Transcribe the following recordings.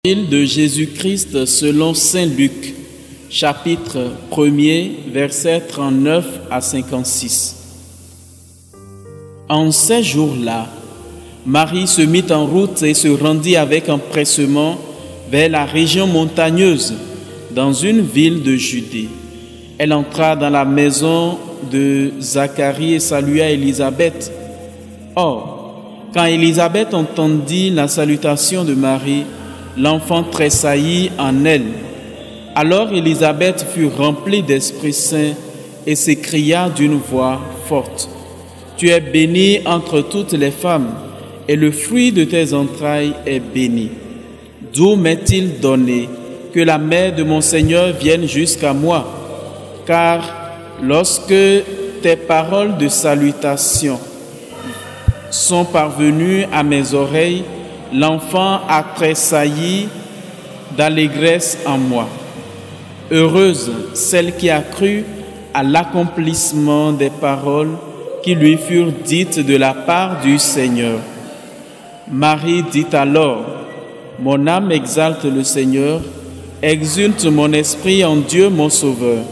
Évangile de Jésus-Christ selon saint Luc, chapitre 1er, versets 39 à 56. En ces jours-là, Marie se mit en route et se rendit avec empressement vers la région montagneuse, dans une ville de Judée. Elle entra dans la maison de Zacharie et salua Élisabeth. Or, quand Élisabeth entendit la salutation de Marie, l'enfant tressaillit en elle. Alors Élisabeth fut remplie d'Esprit Saint et s'écria d'une voix forte: Tu es bénie entre toutes les femmes, et le fruit de tes entrailles est béni. D'où m'est-il donné que la mère de mon Seigneur vienne jusqu'à moi? Car lorsque tes paroles de salutation sont parvenues à mes oreilles, l'enfant a tressailli d'allégresse en moi. Heureuse celle qui a cru à l'accomplissement des paroles qui lui furent dites de la part du Seigneur. Marie dit alors: Mon âme exalte le Seigneur, exulte mon esprit en Dieu mon Sauveur.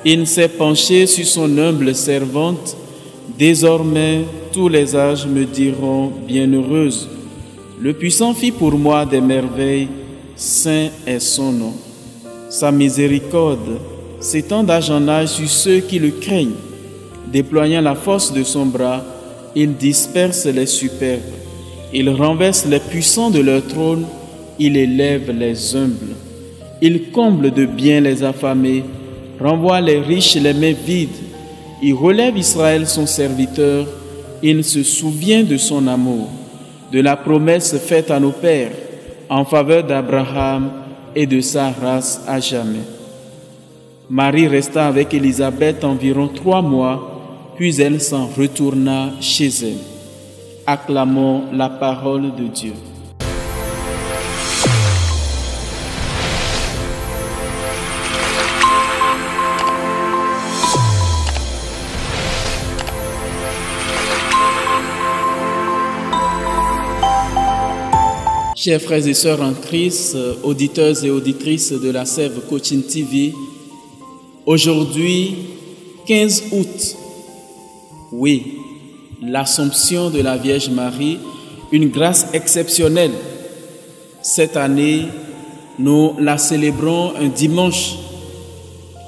Il s'est penché sur son humble servante. Désormais, tous les âges me diront bienheureuse. Le Puissant fit pour moi des merveilles, saint est son nom. Sa miséricorde s'étend d'âge en âge sur ceux qui le craignent. Déployant la force de son bras, il disperse les superbes. Il renverse les puissants de leur trône, il élève les humbles. Il comble de bien les affamés, renvoie les riches les mains vides. Il relève Israël son serviteur, il se souvient de son amour, de la promesse faite à nos pères en faveur d'Abraham et de sa race à jamais. Marie resta avec Élisabeth environ 3 mois, puis elle s'en retourna chez elle. Acclamons la parole de Dieu. Chers frères et sœurs en Christ, auditeurs et auditrices de la Sève Coaching TV, aujourd'hui, 15 août, oui, l'Assomption de la Vierge Marie, une grâce exceptionnelle. Cette année, nous la célébrons un dimanche,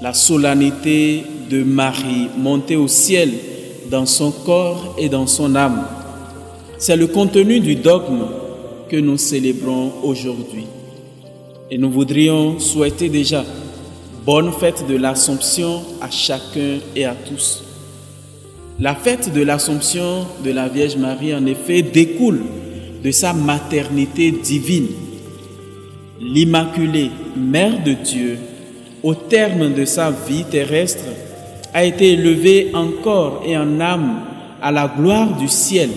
la solennité de Marie montée au ciel dans son corps et dans son âme. C'est le contenu du dogme que nous célébrons aujourd'hui. Et nous voudrions souhaiter déjà bonne fête de l'Assomption à chacun et à tous. La fête de l'Assomption de la Vierge Marie, en effet, découle de sa maternité divine. L'Immaculée, Mère de Dieu, au terme de sa vie terrestre, a été élevée en corps et en âme à la gloire du ciel,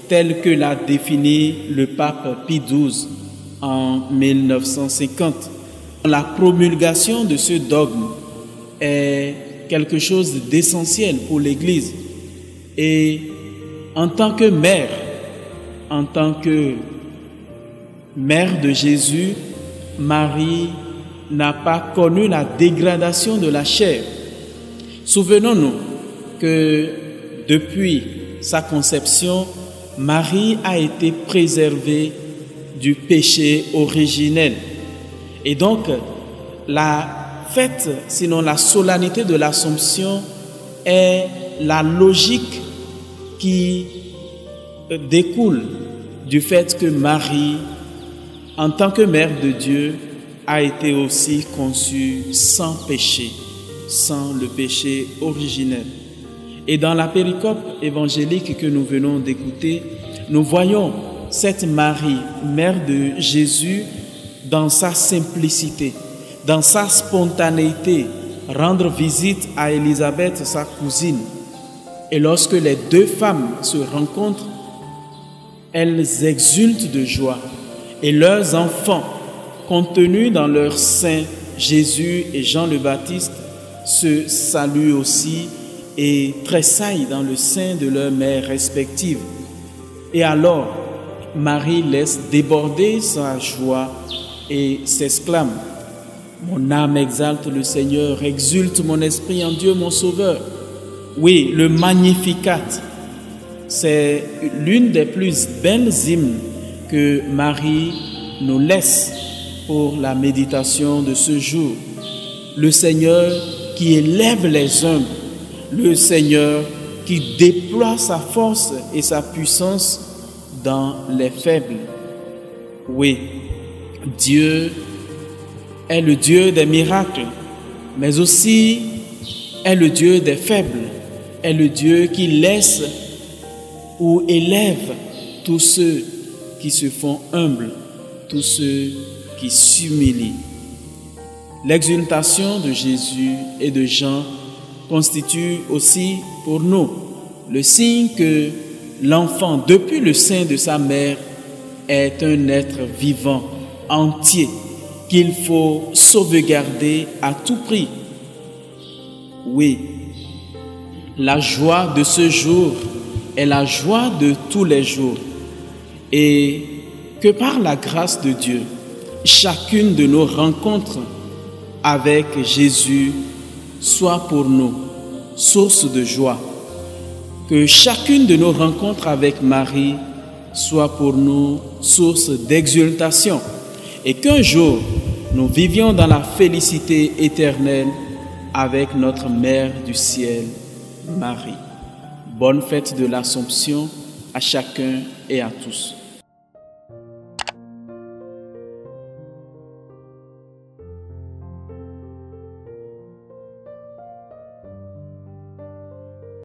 tel que l'a défini le pape Pie XII en 1950. La promulgation de ce dogme est quelque chose d'essentiel pour l'Église. Et en tant que mère de Jésus, Marie n'a pas connu la dégradation de la chair. Souvenons-nous que depuis sa conception, Marie a été préservée du péché originel. Et donc, la fête, sinon la solennité de l'Assomption, est la logique qui découle du fait que Marie, en tant que mère de Dieu, a été aussi conçue sans péché, sans le péché originel. Et dans la péricope évangélique que nous venons d'écouter, nous voyons cette Marie, mère de Jésus, dans sa simplicité, dans sa spontanéité, rendre visite à Élisabeth, sa cousine. Et lorsque les 2 femmes se rencontrent, elles exultent de joie. Et leurs enfants, contenus dans leur sein, Jésus et Jean le Baptiste, se saluent aussi et tressaillent dans le sein de leurs mères respectives. Et alors, Marie laisse déborder sa joie et s'exclame: mon âme exalte le Seigneur, exulte mon esprit en Dieu mon Sauveur. Oui, le Magnificat, c'est l'une des plus belles hymnes que Marie nous laisse pour la méditation de ce jour. Le Seigneur qui élève les humbles, le Seigneur qui déploie sa force et sa puissance dans les faibles. Oui, Dieu est le Dieu des miracles, mais aussi est le Dieu des faibles, est le Dieu qui laisse ou élève tous ceux qui se font humbles, tous ceux qui s'humilient. L'exultation de Jésus et de Jean constitue aussi pour nous le signe que l'enfant, depuis le sein de sa mère, est un être vivant, entier, qu'il faut sauvegarder à tout prix. Oui, la joie de ce jour est la joie de tous les jours, et que par la grâce de Dieu, chacune de nos rencontres avec Jésus soit pour nous source de joie, que chacune de nos rencontres avec Marie soit pour nous source d'exultation, et qu'un jour nous vivions dans la félicité éternelle avec notre Mère du ciel, Marie. Bonne fête de l'Assomption à chacun et à tous.